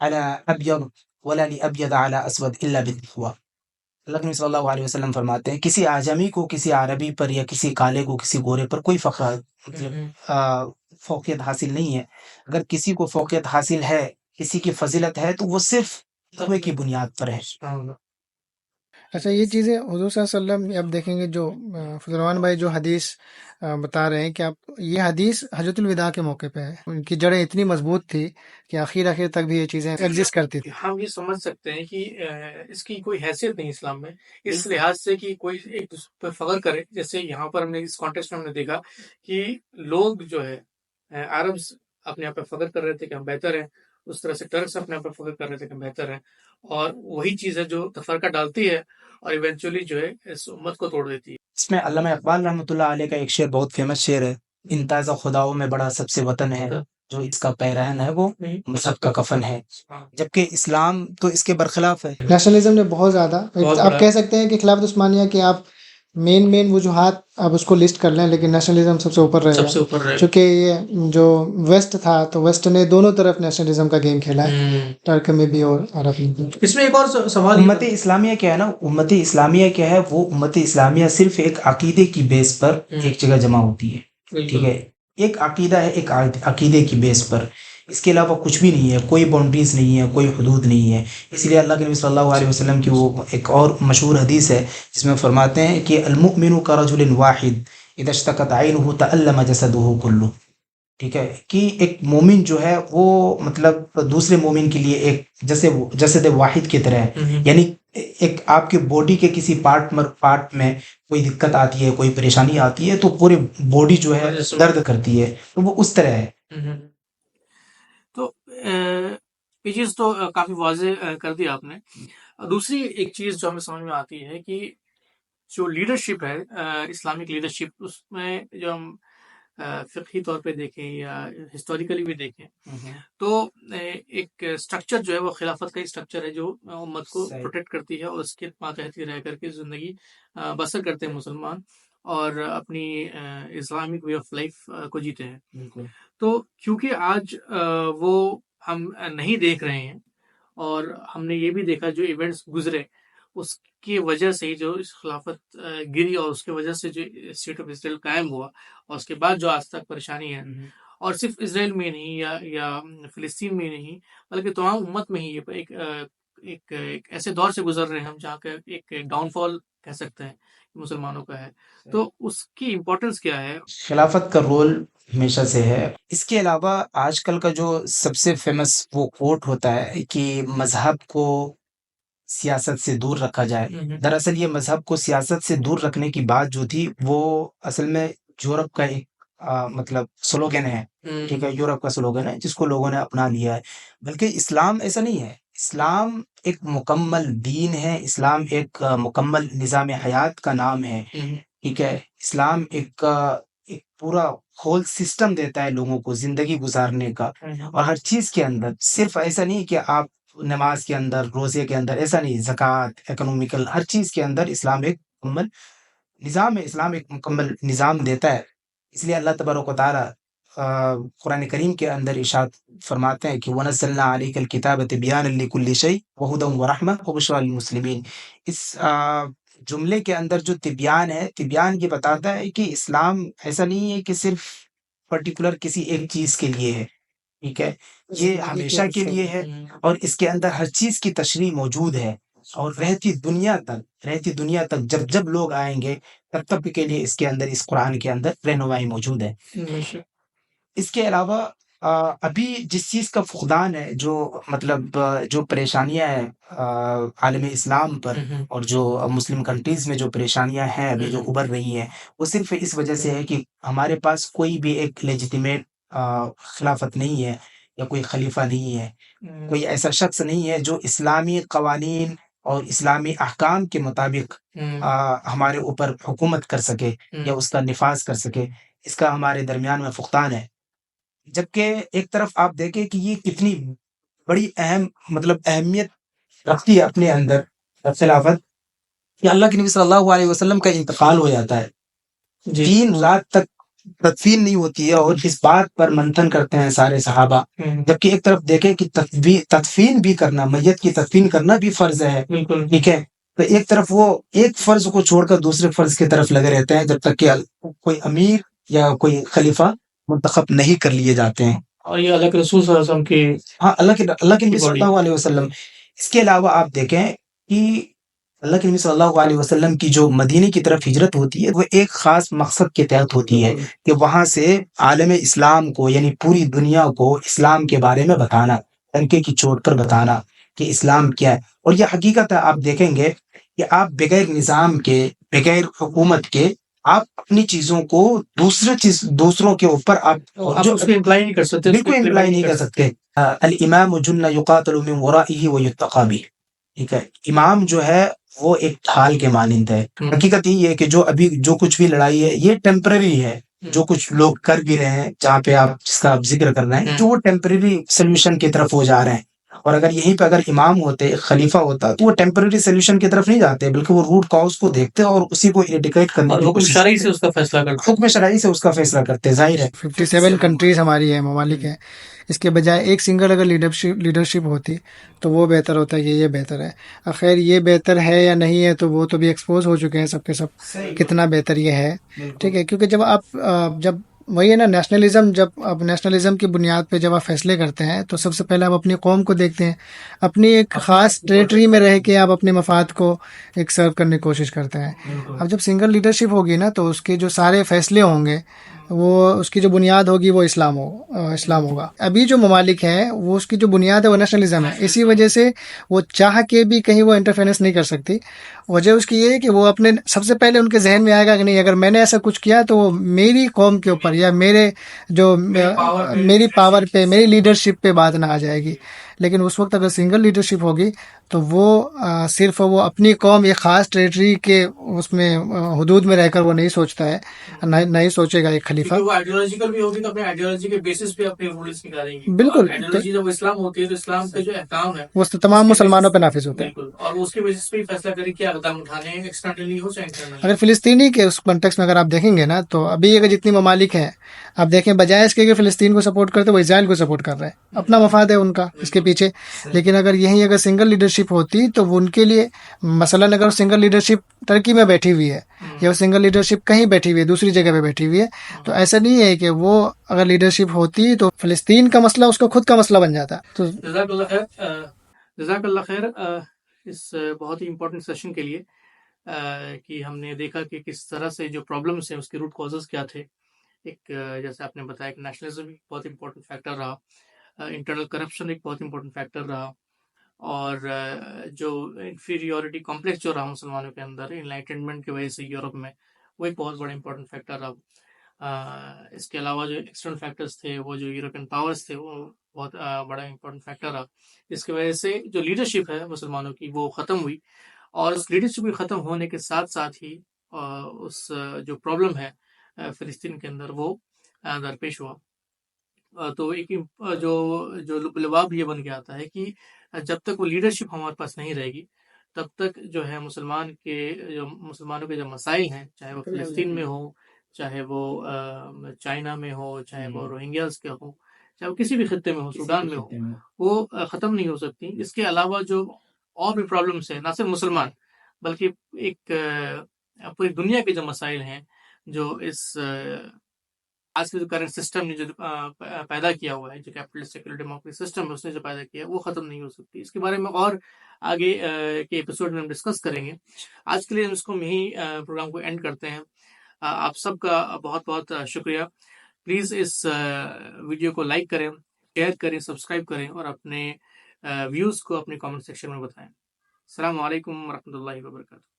अला अब्यद वला लिअब्यद अला अस्वद इल्ला बित्तक़वा। अल्लाह के नबी सल्लल्लाहु अलैहि वसल्लम फरमाते हैं किसी आजमी को किसी अरबी पर या किसी काले को किसी गोरे पर कोई फख्र मतलब फौकियत हासिल नहीं है। अगर किसी को फौकियत हासिल है, किसी की फजीलत है, तो वो सिर्फ तकवे की बुनियाद पर है। अच्छा, ये चीज़ें हुज़ूर सल्लल्लाहु अलैहि वसल्लम आप देखेंगे जो फजलरमान भाई जो हदीस बता रहे हैं कि आप ये हदीस हजरतुल विदा के मौके पे है, उनकी जड़ें इतनी मजबूत थी कि आखिर आखिर तक भी ये चीज़ें एग्जिस्ट करती थी। हम ये समझ सकते हैं कि इसकी कोई हैसियत नहीं इस्लाम में, इस लिहाज से कि कोई एक दूसरे पर फख्र करे। जैसे यहाँ पर हमने इस कॉन्टेक्स्ट में हमने देखा कि लोग जो है अरब्स अपने आप पर फख्र कर रहे थे कि हम बेहतर हैं, उस तरह से टर्क्स अपने आप पर फख्र कर रहे थे कि हम बेहतर हैं, और वही चीज़ है जो तफरका डालती है और इवेंचुअली जो है इस उम्मत को तोड़ देती है। इसमें अल्लामा इकबाल रहमतुल्लाह अलैह का एक शेर बहुत फेमस शेर है, इन ताज़ा खुदाओं में बड़ा सबसे वतन है, जो इसका पैरहन है वो मजहब का कफन है। जबकि इस्लाम तो इसके बरखिलाफ है। नेशनलिज्म ने बहुत ज़्यादा बहुत आप बड़ा कह सकते हैं कि खिलाफत उस्मानिया के आप मेन वजूहात आप उसको लिस्ट कर लें, लेकिन नेशनलिज्म सबसे ऊपर रहेगा, सबसे ऊपर रहेगा। क्योंकि ये जो वेस्ट था तो वेस्ट ने दोनों तरफ नेशनलिज्म का गेम खेला है, टर्क में भी और अरब में भी। इसमें एक और सवाल उम्मत इस्लामिया क्या है ना, उम्मत इस्लामिया क्या है, वो उम्मत इस्लामिया सिर्फ एक अकीदे की बेस पर एक जगह जमा होती है, ठीक है, एक अकीदा है, एक अकीदे की बेस पर, इसके अलावा कुछ भी नहीं है, कोई बाउंड्रीज नहीं है, कोई हदूद नहीं है। इसलिए अल्लाह के नबी सल्लल्लाहु अलैहि वसल्लम की वो एक और मशहूर हदीस है जिसमें फरमाते हैं कि अल-मुअमिनु का रजुलिन वाहिद इज़ा इश्तकत ऐनुहु तअल्लम जसदुहु कुल्लु, ठीक है, कि एक मोमिन जो है वो मतलब दूसरे मोमिन के लिए एक जैसे जसद वाहिद की तरह है, यानी एक आपके बॉडी के किसी पार्ट में कोई दिक्कत आती है, कोई परेशानी आती है, तो पूरी बॉडी जो है दर्द करती है, तो वो उस तरह है। तो ये चीज़ तो काफ़ी वाज़े कर दी आपने। दूसरी एक चीज़ जो हमें समझ में आती है कि जो लीडरशिप है, इस्लामिक लीडरशिप, उसमें जो हम फ़िक़ही तौर पे देखें या हिस्टोरिकली भी देखें, तो एक स्ट्रक्चर जो है वो खिलाफत का ही स्ट्रक्चर है जो उम्मत को प्रोटेक्ट करती है और उसके मातहत रह करके ज़िंदगी बसर करते हैं मुसलमान और अपनी इस्लामिक वे ऑफ लाइफ को जीते हैं। तो क्योंकि आज वो हम नहीं देख रहे हैं और हमने ये भी देखा जो इवेंट्स गुजरे उसकी वजह से ही जो इस खिलाफत गिरी और उसके वजह से जो स्टेट ऑफ इसराइल कायम हुआ और उसके बाद जो आज तक परेशानी है, और सिर्फ इसराइल में नहीं या फिलिस्तीन में नहीं बल्कि तमाम उम्मत में ही ये एक एक ऐसे दौर से गुजर रहे हैं हम जहाँ का एक डाउनफॉल कह सकते हैं मुसलमानों का है, तो उसकी इम्पोर्टेंस क्या है? खिलाफत का रोल हमेशा से है। इसके अलावा आजकल का जो सबसे फेमस वो कोट होता है कि मजहब को सियासत से दूर रखा जाए। दरअसल ये मजहब को सियासत से दूर रखने की बात जो थी वो असल में यूरोप का एक मतलब स्लोगन है, ठीक है, यूरोप का स्लोगन है जिसको लोगों ने अपना लिया है। बल्कि इस्लाम ऐसा नहीं है। इस्लाम एक मुकम्मल दीन है, इस्लाम एक मुकम्मल निज़ाम हयात का नाम है, ठीक है। इस्लाम एक पूरा होल सिस्टम देता है लोगों को ज़िंदगी गुज़ारने का, और हर चीज़ के अंदर, सिर्फ़ ऐसा नहीं कि आप नमाज़ के अंदर, रोज़े के अंदर, ऐसा नहीं, ज़कात, इकोनॉमिकल, हर चीज़ के अंदर इस्लाम एक मुकम्मल निज़ाम है, इस्लाम एक मुकम्मल निज़ाम देता है। इसलिए अल्लाह तबारक व तआला कुरान करीम के अंदर इरशाद फरमाते हैं कि वनज़्ज़लना अलैकल किताब तिबयानन लिकुल्लि शै व हुदन व रहमा व बुश्रा लिल मुस्लिमीन। इस जुमले के अंदर जो तिबयान है, तिबयान ये बताता है कि इस्लाम ऐसा नहीं है कि सिर्फ़ पर्टिकुलर किसी एक चीज़ के लिए है, ठीक है? ये हमेशा के लिए है, और इसके अंदर हर चीज़ की तशरीह मौजूद है, और रहती दुनिया तक जब लोग आएँगे तब के लिए इसके अंदर, इस कुरान के अंदर रहनुमाई मौजूद है। इसके अलावा अभी जिस चीज़ का फुक़दान है, जो मतलब जो परेशानियाँ हैं आलम इस्लाम पर, और जो मुस्लिम कंट्रीज़ में जो परेशानियाँ हैं अभी जो उभर रही हैं, वो सिर्फ़ इस वजह से है कि हमारे पास कोई भी एक लेजिटिमेट खिलाफत नहीं है, या कोई खलीफा नहीं है, कोई ऐसा शख्स नहीं है जो इस्लामी कवानीन और इस्लामी अहकाम के मुताबिक हमारे ऊपर हुकूमत कर सके या उसका निफाज कर सके। इसका हमारे दरमियान में फुक़दान है। जबकि एक तरफ आप देखें कि ये कितनी बड़ी अहम मतलब अहमियत रखती है अपने अंदर खिलाफत, कि अल्लाह के नबी सल्लल्लाहु अलैहि वसल्लम का इंतकाल हो जाता है, 3 रात तक तदफीन नहीं होती है, और इस बात पर मंथन करते हैं सारे सहाबा। जबकि एक तरफ देखें कि तदफीन भी करना, मैयत की तदफीन करना भी फर्ज है, ठीक है। तो एक तरफ वो एक फर्ज को छोड़कर दूसरे फर्ज की तरफ लगे रहते हैं जब तक कि कोई अमीर या कोई खलीफा मुंतखब नहीं कर लिए जाते हैं। और ये अल्लाह के रसूल सल्लल्लाहु अलैहि वसल्लम की, हाँ, अल्लाह के नबी सल्लल्लाहु अलैहि वसल्लम। इसके अलावा आप देखें कि अल्लाह के नबी सल्लल्लाहु अलैहि वसल्लम की जो मदीने की तरफ हिजरत होती है, वो एक ख़ास मकसद के तहत होती है कि वहाँ से आलम इस्लाम को, यानी पूरी दुनिया को इस्लाम के बारे में बताना, डंके की चोट पर बताना कि इस्लाम क्या है। और ये हकीकत है, आप देखेंगे कि आप बगैर निज़ाम के, बगैर हुकूमत के, आप अपनी चीज़ों को दूसरों के ऊपर आप जो उसको इम्प्लाई नहीं कर सकते, बिल्कुल इम्प्लाई नहीं कर सकते। अल इमाम जुन्न युकातलु मिन वराइही व युत्तक़ा बिह, ठीक है। इमाम जो है वो एक ढाल के मानिंद है। हकीकत यही है कि जो अभी जो कुछ भी लड़ाई है ये टेम्पररी है, जो कुछ लोग कर भी रहे हैं, जहाँ पे आप जिसका आप जिक्र कर रहे हैं, जो वो टेम्पररी सोल्यूशन की तरफ हो जा रहे हैं। और अगर यहीं पे अगर इमाम होते, खलीफा होता, तो वो टेम्पररी सोल्यूशन की तरफ नहीं जाते, बल्कि वो रूट कॉज को देखते और उसी को इरेडिकेट करने की हुक्म शरई से उसका फैसला करते, हुक्म शरई से उसका फैसला करते। जाहिर है 57 कंट्रीज हमारी है, ममालिक है। इसके बजाय एक सिंगल अगर लीडरशिप होती तो वो बेहतर होता है, ये बेहतर है। खैर ये बेहतर है या नहीं है तो वो तो भी एक्सपोज हो चुके हैं सबके सब, कितना बेहतर ये है, ठीक है। क्योंकि जब वही है ना, नेशनलिज्म, जब आप नेशनलिज्म की बुनियाद पे जब आप फैसले करते हैं तो सबसे पहले आप अपनी कौम को देखते हैं, अपनी एक ख़ास टेरिटरी में रह के आप अपने मफाद को एक सर्व करने की कोशिश करते हैं। अब जब सिंगल लीडरशिप होगी ना तो उसके जो सारे फैसले होंगे, वो उसकी जो बुनियाद होगी वो इस्लाम होगा। अभी जो ममालिक हैं वो उसकी जो बुनियाद है वो नेशनलिज्म है। इसी वजह से वो चाह के भी कहीं वो इंटरफेरेंस नहीं कर सकती। वजह उसकी ये है कि वो अपने, सबसे पहले उनके जहन में आएगा कि नहीं, अगर मैंने ऐसा कुछ किया तो वो मेरी कौम के ऊपर या मेरी पावर पे, मेरी लीडरशिप पे बात ना आ जाएगी। लेकिन उस वक्त अगर सिंगल लीडरशिप होगी तो वो सिर्फ वो अपनी कौम एक ख़ास टेरिटरी के उसमें हदूद में रहकर वो नहीं सोचता है, नहीं सोचेगा एक खलीफा। वो आइडियोलॉजिकल भी होगी तो अपने आइडियोलॉजी के बेसिस पे अपने रूल्स निकालेंगे। बिल्कुल, आइडियोलॉजी जब इस्लाम होती है तो इस्लाम के जो अहकाम है वो तमाम मुसलमानों पे नाफिज होते हैं। बिल्कुल, और वो उसके बेसिस पे ही फैसला करे कि इक़दाम उठाने हैं, एक्सटर्नली हो चाहे इंटरनली। अगर फिलिस्तीनी के उस कॉन्टेक्स्ट में अगर आप देखेंगे ना, तो अभी अगर जितनी ममालिक हैं, आप देखें, बजाय इसके कि फिलिस्तीन को सपोर्ट करते वो इजराइल को सपोर्ट कर रहे हैं, अपना मफाद है उनका इसके पीछे। लेकिन अगर यहीं अगर सिंगल लीडरशिप होती तो वो उनके लिए, मसलन अगर सिंगल लीडरशिप टर्की में बैठी हुई है या वो सिंगल लीडरशिप कहीं बैठी हुई है, दूसरी जगह पे बैठी हुई है, तो ऐसा नहीं है कि वो अगर लीडरशिप होती तो फिलिस्तीन का मसला उसका खुद का मसला बन जाता। तो जज़ाकल्लाह खैर इस बहुत ही इम्पोर्टेंट सेशन के लिए कि हमने देखा कि किस तरह से जो प्रॉब्लम्स हैं उसके रूट कॉजेज़ क्या थे। एक जैसे आपने बताया कि नेशनलिज्म भी बहुत इम्पोर्टेंट फैक्टर रहा, इंटरनल करप्शन एक बहुत इम्पोर्टेंट फैक्टर रहा, और जो इन्फीरियॉरिटी कॉम्प्लेक्स जो रहा मुसलमानों के अंदर एनलाइटनमेंट की वजह से यूरोप में, वो एक बहुत बड़ा इंपॉर्टेंट फैक्टर रहा। इसके अलावा जो एक्सटर्नल फैक्टर्स थे, वो जो यूरोपियन पावर्स थे, वो बहुत बड़ा इंपॉर्टेंट फैक्टर रहा, जिसकी वजह से जो लीडरशिप है मुसलमानों की वो ख़त्म हुई। और उस लीडरशिप के ख़त्म होने के साथ साथ ही उस जो प्रॉब्लम है फ़िलिस्तीन के अंदर वो दरपेश हुआ। तो एक जो जो लुबाब ये बन के आता है कि जब तक वो लीडरशिप हमारे पास नहीं रहेगी, तब तक जो है मुसलमानों के जो मसाइल हैं, चाहे वो फ़िलिस्तीन में हो, चाहे वो चाइना में हो, चाहे वो रोहिंग्याज़ के हो, चाहे वो किसी भी खित्ते में हो, सूडान में हो, वो ख़त्म नहीं हो सकती। इसके अलावा जो और भी प्रॉब्लम्स हैं, ना सिर्फ मुसलमान बल्कि एक पूरी दुनिया के जो मसाइल हैं, जो इस आज के जो करंट सिस्टम ने जो पैदा किया हुआ है, जो कैपिटलिस्ट सेक्युलर डेमोक्रेसी सिस्टम है उसने जो पैदा किया है, वो ख़त्म नहीं हो सकती। इसके बारे में और आगे के एपिसोड में हम डिस्कस करेंगे। आज के लिए हम इसको यहीं प्रोग्राम को एंड करते हैं। आप सबका बहुत-बहुत शुक्रिया। प्लीज़ इस वीडियो को लाइक करें, शेयर करें, सब्सक्राइब करें और अपने व्यूज़ को अपने कमेंट सेक्शन में बताएँ। अस्सलामु अलैकुम व रहमतुल्लाहि व बरकातुहू।